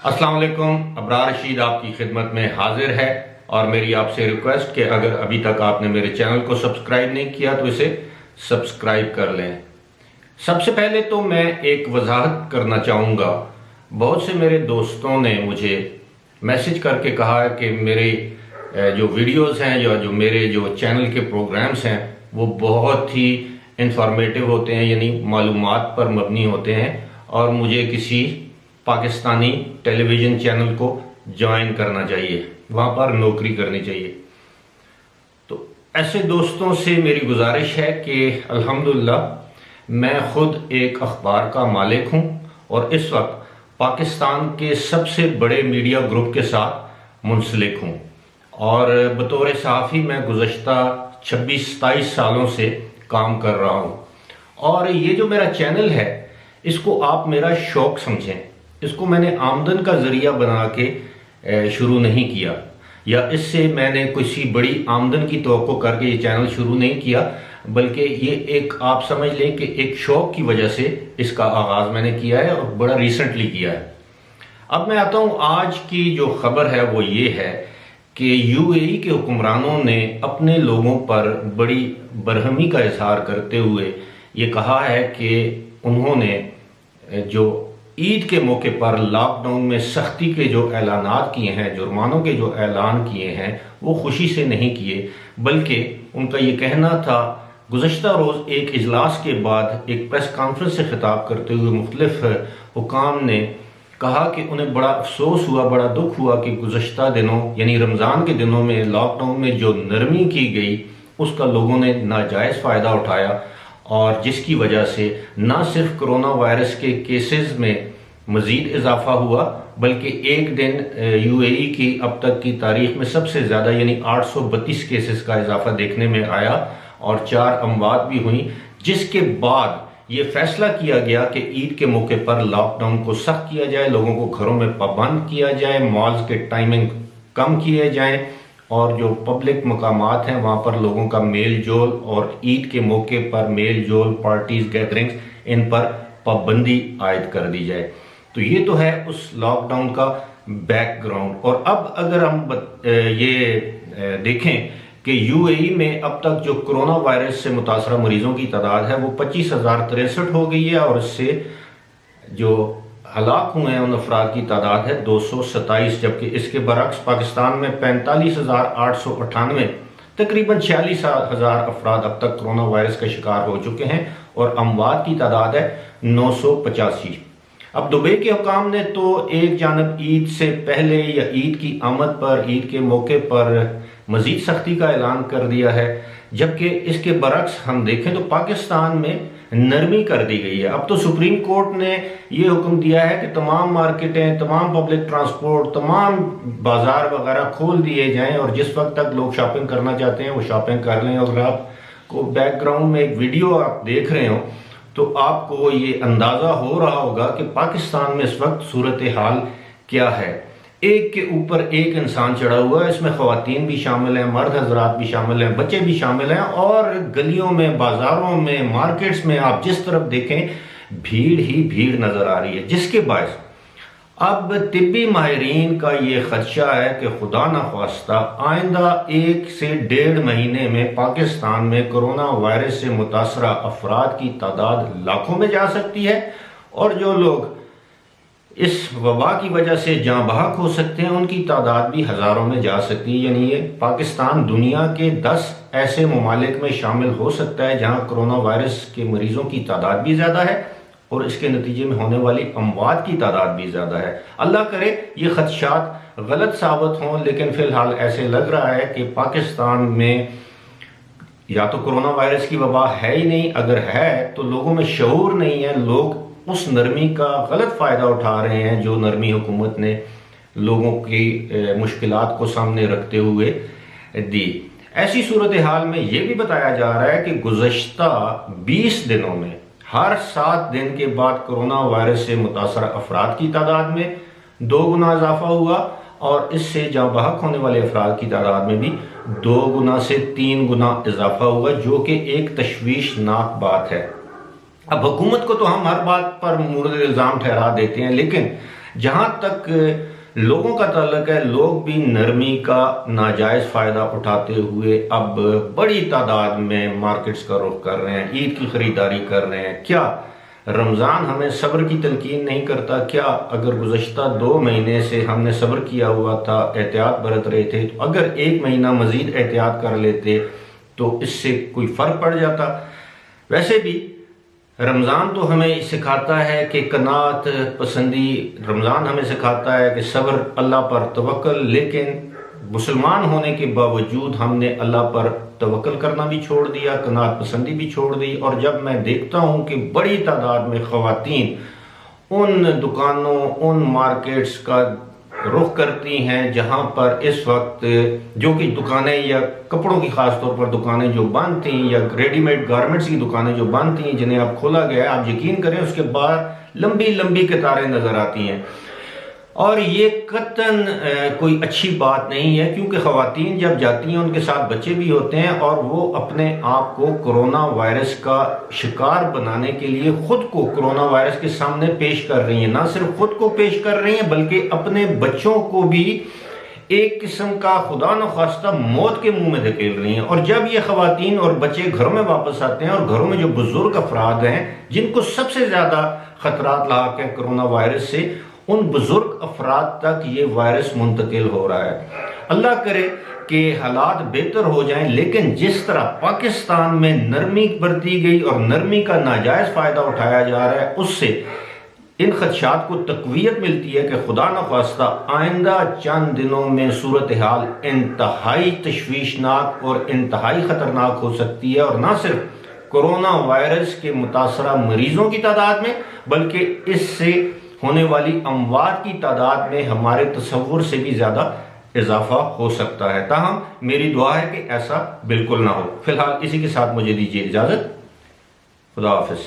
अस्सलाम वालेकुम। अबरार रशीद आपकी खिदमत में हाजिर है और मेरी आपसे रिक्वेस्ट कि अगर अभी तक आपने मेरे चैनल को सब्सक्राइब नहीं किया तो इसे सब्सक्राइब कर लें। सबसे पहले तो मैं एक वजाहत करना चाहूँगा। बहुत से मेरे दोस्तों ने मुझे मैसेज करके कहा है कि मेरे जो वीडियोस हैं या जो मेरे जो चैनल के प्रोग्राम्स हैं वो बहुत ही इंफॉर्मेटिव होते हैं, यानी मालूमात पर मबनी होते हैं और मुझे किसी पाकिस्तानी टेलीविज़न चैनल को ज्वाइन करना चाहिए, वहाँ पर नौकरी करनी चाहिए। तो ऐसे दोस्तों से मेरी गुजारिश है कि अल्हम्दुलिल्लाह मैं खुद एक अखबार का मालिक हूँ और इस वक्त पाकिस्तान के सबसे बड़े मीडिया ग्रुप के साथ मुंसलिक हूँ और बतौर सहाफ़ी मैं गुज़श्ता 26-27 सालों से काम कर रहा हूँ। और ये जो मेरा चैनल है इसको आप मेरा शौक़ समझें, इसको मैंने आमदन का ज़रिया बना के शुरू नहीं किया या इससे मैंने किसी बड़ी आमदन की तवक्को करके ये चैनल शुरू नहीं किया, बल्कि ये एक आप समझ लें कि एक शौक़ की वजह से इसका आगाज़ मैंने किया है और बड़ा रिसेंटली किया है। अब मैं आता हूँ, आज की जो खबर है वो ये है कि यूएई के हुक्मरानों ने अपने लोगों पर बड़ी बरहमी का इजहार करते हुए ये कहा है कि उन्होंने जो ईद के मौके पर लॉकडाउन में सख्ती के जो ऐलानात किए हैं, जुर्मानों के जो ऐलान किए हैं, वो खुशी से नहीं किए, बल्कि उनका ये कहना था। गुज़श्ता रोज़ एक इजलास के बाद एक प्रेस कॉन्फ्रेंस से खिताब करते हुए मुख्तलिफ हुकाम ने कहा कि उन्हें बड़ा अफसोस हुआ, बड़ा दुख हुआ कि गुज़श्ता दिनों यानी रमज़ान के दिनों में लॉकडाउन में जो नरमी की गई उसका लोगों ने नाजायज़ फ़ायदा उठाया और जिसकी वजह से न सिर्फ कोरोना वायरस के केसेस में मज़ीद इजाफा हुआ, बल्कि एक दिन यूएई की अब तक की तारीख में सबसे ज़्यादा यानी 832 केसेस का इजाफा देखने में आया और 4 अमवात भी हुई, जिसके बाद ये फैसला किया गया कि ईद के मौके पर लॉकडाउन को सख्त किया जाए, लोगों को घरों में पाबंद किया जाए, मॉल्स के टाइमिंग कम किए जाएं और जो पब्लिक मकामात हैं वहाँ पर लोगों का मेल जोल और ईद के मौके पर मेल जोल, पार्टीज, गैदरिंग्स, इन पर पाबंदी आयद कर दी जाए। तो ये तो है उस लॉकडाउन का बैकग्राउंड। और अब अगर हम ये देखें कि यूएई में अब तक जो कोरोना वायरस से मुतासरा मरीजों की तादाद है वो 25,063 हो गई है और इससे जो हलाक हुए हैं उन अफराद की तादाद है 227, जबकि इसके बरक्स पाकिस्तान में 45,898 तकरीबन 46,000 अफराद अब तक कोरोना वायरस का शिकार हो चुके हैं और अमवात की तादाद है 985। अब दुबई के हुकाम ने तो एक जानब ईद से पहले या ईद की आमद पर, ईद के मौके पर मजीद सख्ती का ऐलान कर दिया है, जबकि इसके बरक्स हम देखें तो पाकिस्तान में नरमी कर दी गई है। अब तो सुप्रीम कोर्ट ने ये हुक्म दिया है कि तमाम मार्केटें, तमाम पब्लिक ट्रांसपोर्ट, तमाम बाजार वगैरह खोल दिए जाएं और जिस वक्त तक लोग शॉपिंग करना चाहते हैं वो शॉपिंग कर लें। और आपको बैकग्राउंड में एक वीडियो आप देख रहे हो तो आपको ये अंदाज़ा हो रहा होगा कि पाकिस्तान में इस वक्त सूरत हाल क्या है। एक के ऊपर एक इंसान चढ़ा हुआ है, इसमें ख़वातीन भी शामिल हैं, मर्द हजरात भी शामिल हैं, बच्चे भी शामिल हैं और गलियों में, बाज़ारों में, मार्केट्स में आप जिस तरफ देखें भीड़ ही भीड़ नज़र आ रही है, जिसके बायस अब तिब्बी माहिरीन का ये खदशा है कि खुदा न ख्वास्ता आइंदा 1 से 1.5 महीने में पाकिस्तान में कोरोना वायरस से मुतासरा अफराद की तादाद लाखों में जा सकती है और जो लोग इस वबा की वजह से जाँ बहक हो सकते हैं उनकी तादाद भी हज़ारों में जा सकती है। यानी ये पाकिस्तान दुनिया के 10 ऐसे ममालिक में शामिल हो सकता है जहाँ कोरोना वायरस के मरीज़ों की तादाद भी ज़्यादा है और इसके नतीजे में होने वाली अमवात की तादाद भी ज़्यादा है। अल्लाह करे ये खदशात गलत साबित हों, लेकिन फ़िलहाल ऐसे लग रहा है कि पाकिस्तान में या तो कोरोना वायरस की वबा है ही नहीं, अगर है तो लोगों में शऊर नहीं है, लोग उस नरमी का गलत फ़ायदा उठा रहे हैं जो नरमी हुकूमत ने लोगों की मुश्किलात को सामने रखते हुए दी। ऐसी सूरत हाल में ये भी बताया जा रहा है कि गुज़श्ता 20 दिनों में हर 7 दिन के बाद कोरोना वायरस से मुतासरा अफराद की तादाद में 2 गुना इजाफा हुआ और इससे जाँ बहक होने वाले अफराद की तादाद में भी 2 गुना से 3 गुना इजाफा हुआ, जो कि एक तशवीशनाक बात है। अब हुकूमत को तो हम हर बात पर मुर्द इल्ज़ाम ठहरा देते हैं, लेकिन जहां तक लोगों का ताल्लुक है, लोग भी नरमी का नाजायज़ फ़ायदा उठाते हुए अब बड़ी तादाद में मार्केट्स का रुख कर रहे हैं, ईद की ख़रीदारी कर रहे हैं। क्या रमज़ान हमें सब्र की तलकीन नहीं करता? क्या अगर गुज़श्ता 2 महीने से हमने सब्र किया हुआ था, एहतियात बरत रहे थे, तो अगर 1 महीना मज़ीद एहतियात कर लेते तो इससे कोई फ़र्क पड़ जाता? वैसे भी रमज़ान तो हमें सिखाता है कि कनात पसंदी, रमज़ान हमें सिखाता है कि सब्र, अल्लाह पर तवक्ल, लेकिन मुसलमान होने के बावजूद हमने अल्लाह पर तवक्ल करना भी छोड़ दिया, कनात पसंदी भी छोड़ दी। और जब मैं देखता हूँ कि बड़ी तादाद में ख़वातीन उन दुकानों, उन मार्केट्स का रुख करती हैं जहां पर इस वक्त, जो कि दुकानें या कपड़ों की खास तौर पर दुकानें जो बंद थी, या रेडीमेड गारमेंट्स की दुकानें जो बंद थी, जिन्हें अब खोला गया है, आप यकीन करें उसके बाद लंबी लंबी कतारें नजर आती हैं। और ये कतन कोई अच्छी बात नहीं है, क्योंकि ख़वातीन जब जाती हैं उनके साथ बच्चे भी होते हैं और वो अपने आप को कोरोना वायरस का शिकार बनाने के लिए खुद को कोरोना वायरस के सामने पेश कर रही हैं। ना सिर्फ खुद को पेश कर रही हैं बल्कि अपने बच्चों को भी एक किस्म का खुदा न खास्ता मौत के मुंह में धकेल रही हैं। और जब ये ख़वातीन और बच्चे घरों में वापस आते हैं, और घरों में जो बुजुर्ग अफराद हैं जिनको सबसे ज़्यादा खतरात लाक हैं कोरोना वायरस से, उन बुजुर्ग अफराद तक ये वायरस मुंतकिल हो रहा है। अल्लाह करे कि हालात बेहतर हो जाएं, लेकिन जिस तरह पाकिस्तान में नरमी बरती गई और नरमी का नाजायज़ फ़ायदा उठाया जा रहा है, उससे इन खदशात को तक़वियत मिलती है कि खुदा न खास्ता आइंदा चंद दिनों में सूरत हाल इंतहाई तशवीशनाक और इंतहाई ख़तरनाक हो सकती है। और न सिर्फ कोरोना वायरस के मुतासरा मरीजों की तादाद में, बल्कि इससे होने वाली अमवात की तादाद में हमारे तसव्वुर से भी ज़्यादा इजाफा हो सकता है। ताहम मेरी दुआ है कि ऐसा बिल्कुल ना हो। फिलहाल इसी के साथ मुझे दीजिए इजाज़त। खुदा हाफिज़।